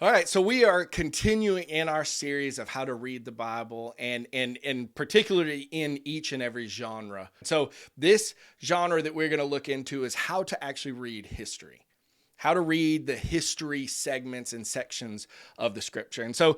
All right, so we are continuing in our series of how to read the Bible and particularly in each and every genre. So this genre that we're going to look into is how to actually read history. How to read the history segments and sections of the scripture. And so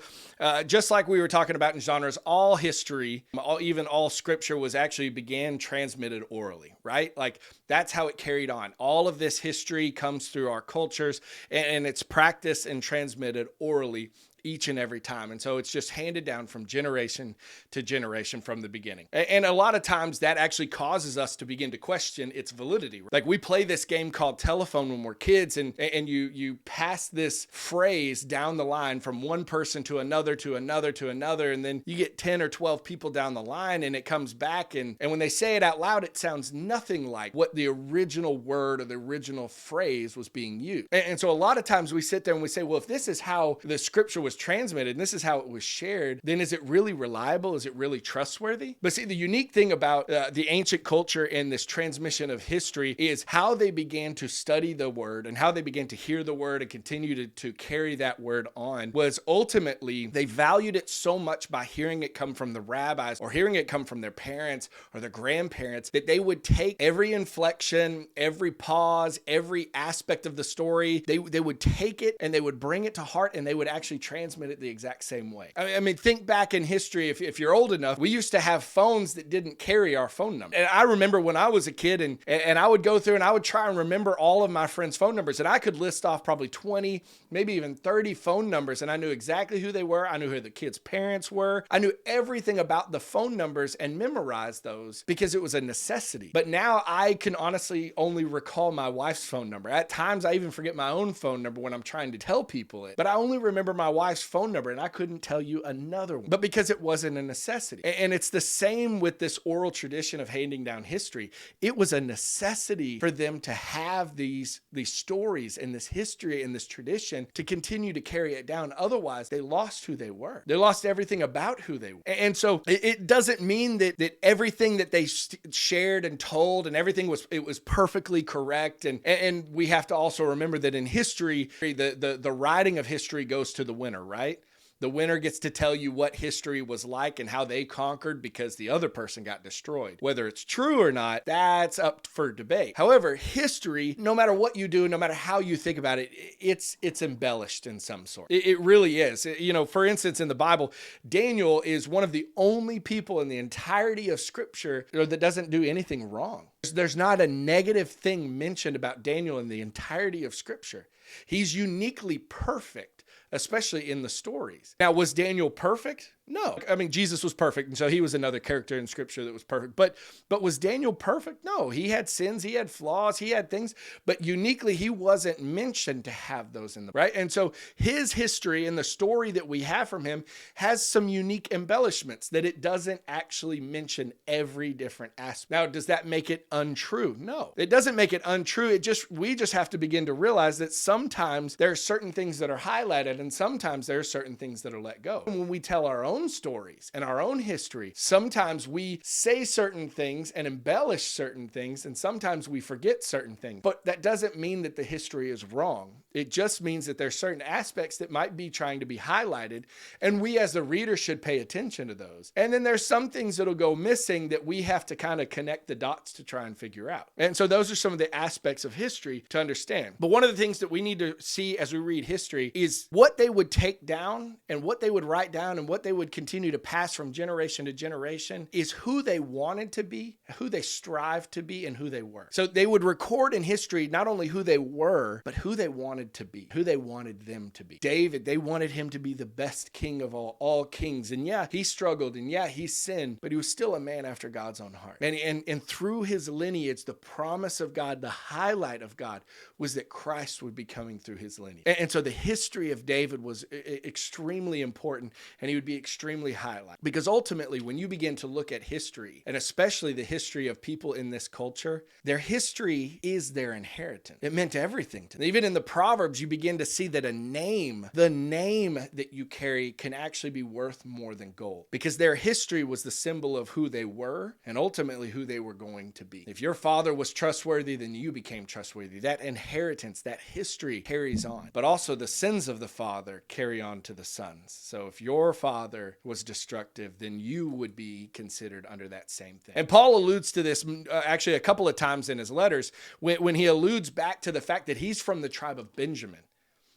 just like we were talking about in genres, all history, even all scripture was actually began transmitted orally, right? Like that's how it carried on. All of this history comes through our cultures and it's practiced and transmitted orally each and every time. And so it's just handed down from generation to generation from the beginning. And a lot of times that actually causes us to begin to question its validity. Like we play this game called telephone when we're kids and you pass this phrase down the line from one person to another, to another, to another. And then you get 10 or 12 people down the line and it comes back. And when they say it out loud, it sounds nothing like what the original word or the original phrase was being used. And so a lot of times we sit there and we say, well, if this is how the scripture was transmitted and this is how it was shared, then is it really reliable? Is it really trustworthy? But see, the unique thing about the ancient culture and this transmission of history is how they began to study the word and how they began to hear the word and continue to carry that word on was ultimately they valued it so much by hearing it come from the rabbis or hearing it come from their parents or their grandparents that they would take every inflection, every pause, every aspect of the story, they would take it and they would bring it to heart and they would actually transmit it the exact same way. I mean, think back in history, if you're old enough, we used to have phones that didn't carry our phone number. And I remember when I was a kid and I would go through and I would try and remember all of my friends' phone numbers and I could list off probably 20, maybe even 30 phone numbers and I knew exactly who they were. I knew who the kids' parents were. I knew everything about the phone numbers and memorized those because it was a necessity. But now I can honestly only recall my wife's phone number. At times I even forget my own phone number when I'm trying to tell people it. But I only remember my wife's phone number and I couldn't tell you another one. But because it wasn't a necessity. And it's the same with this oral tradition of handing down history. It was a necessity for them to have these stories and this history and this tradition to continue to carry it down. Otherwise, they lost who they were. They lost everything about who they were. And so it doesn't mean that everything that they shared and told and everything was perfectly correct. And we have to also remember that in history, the writing of history goes to the winner, right? The winner gets to tell you what history was like and how they conquered because the other person got destroyed. Whether it's true or not, that's up for debate. However, history, no matter what you do, no matter how you think about it, it's embellished in some sort. It really is. For instance, in the Bible, Daniel is one of the only people in the entirety of Scripture that doesn't do anything wrong. There's not a negative thing mentioned about Daniel in the entirety of Scripture. He's uniquely perfect, especially in the stories. Now, was Daniel perfect? No. I mean, Jesus was perfect, and so he was another character in Scripture that was perfect. But was Daniel perfect? No. He had sins, he had flaws, he had things, but uniquely, he wasn't mentioned to have those in the right. And so his history and the story that we have from him has some unique embellishments that it doesn't actually mention every different aspect. Now, does that make it untrue? No. It doesn't make it untrue. We just have to begin to realize that sometimes there are certain things that are highlighted and sometimes there are certain things that are let go. When we tell our own stories and our own history, sometimes we say certain things and embellish certain things, and sometimes we forget certain things. But that doesn't mean that the history is wrong. It just means that there's certain aspects that might be trying to be highlighted, and we as the reader should pay attention to those. And then there's some things that'll go missing that we have to kind of connect the dots to try and figure out. And so those are some of the aspects of history to understand. But one of the things that we need to see as we read history is what they would take down and what they would write down and what they would continue to pass from generation to generation is who they wanted to be, who they strived to be, and who they were. So they would record in history not only who they were, but who they wanted to be, who they wanted them to be. David, they wanted him to be the best king of all kings. And yeah, he struggled and yeah, he sinned, but he was still a man after God's own heart. And through his lineage, the promise of God, the highlight of God was that Christ would be coming through his lineage. And so the history of David was extremely important, and he would be extremely highlight. Because ultimately, when you begin to look at history, and especially the history of people in this culture, their history is their inheritance. It meant everything to them. Even in the Proverbs, you begin to see that the name that you carry can actually be worth more than gold, because their history was the symbol of who they were and ultimately who they were going to be. If your father was trustworthy, then you became trustworthy. That inheritance, that history carries on. But also the sins of the father carry on to the sons. So if your father was destructive, then you would be considered under that same thing. And Paul alludes to this actually a couple of times in his letters when he alludes back to the fact that he's from the tribe of Benjamin.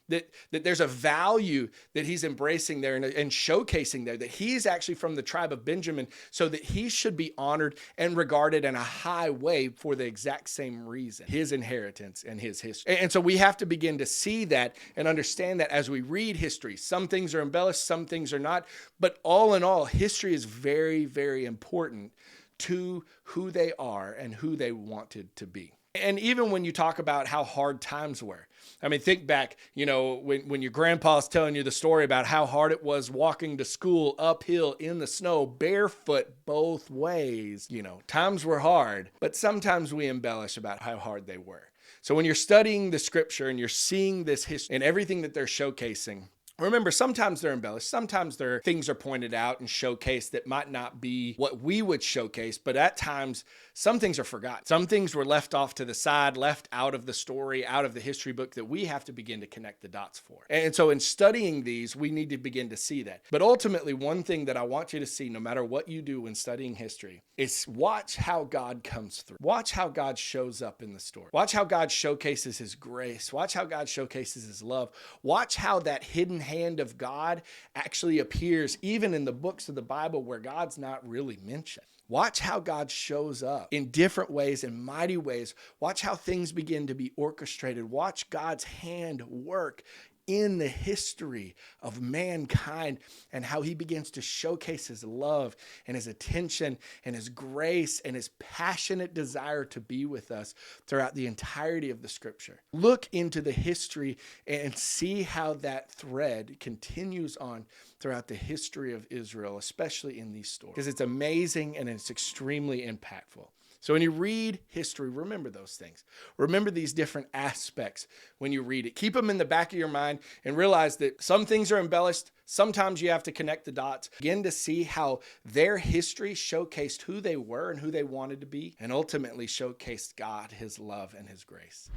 That there's a value that he's embracing there and showcasing there, that he's actually from the tribe of Benjamin, so that he should be honored and regarded in a high way for the exact same reason, his inheritance and his history. And so we have to begin to see that and understand that as we read history. Some things are embellished, some things are not, but all in all, history is very, very important to who they are and who they wanted to be. And even when you talk about how hard times were, I mean, think back, when your grandpa's telling you the story about how hard it was walking to school uphill in the snow, barefoot both ways. Times were hard, but sometimes we embellish about how hard they were. So when you're studying the scripture and you're seeing this history and everything that they're showcasing, remember, sometimes they're embellished. Sometimes things are pointed out and showcased that might not be what we would showcase, but at times, some things are forgotten. Some things were left off to the side, left out of the story, out of the history book that we have to begin to connect the dots for. And so in studying these, we need to begin to see that. But ultimately, one thing that I want you to see, no matter what you do when studying history, is watch how God comes through. Watch how God shows up in the story. Watch how God showcases his grace. Watch how God showcases his love. Watch how that hidden hand of God actually appears even in the books of the Bible where God's not really mentioned. Watch how God shows up in different ways, in mighty ways. Watch how things begin to be orchestrated. Watch God's hand work in the history of mankind and how he begins to showcase his love and his attention and his grace and his passionate desire to be with us throughout the entirety of the scripture. Look into the history and see how that thread continues on throughout the history of Israel, especially in these stories, because it's amazing and it's extremely impactful. So when you read history, remember those things. Remember these different aspects when you read it. Keep them in the back of your mind and realize that some things are embellished. Sometimes you have to connect the dots. Begin to see how their history showcased who they were and who they wanted to be, and ultimately showcased God, his love, and his grace.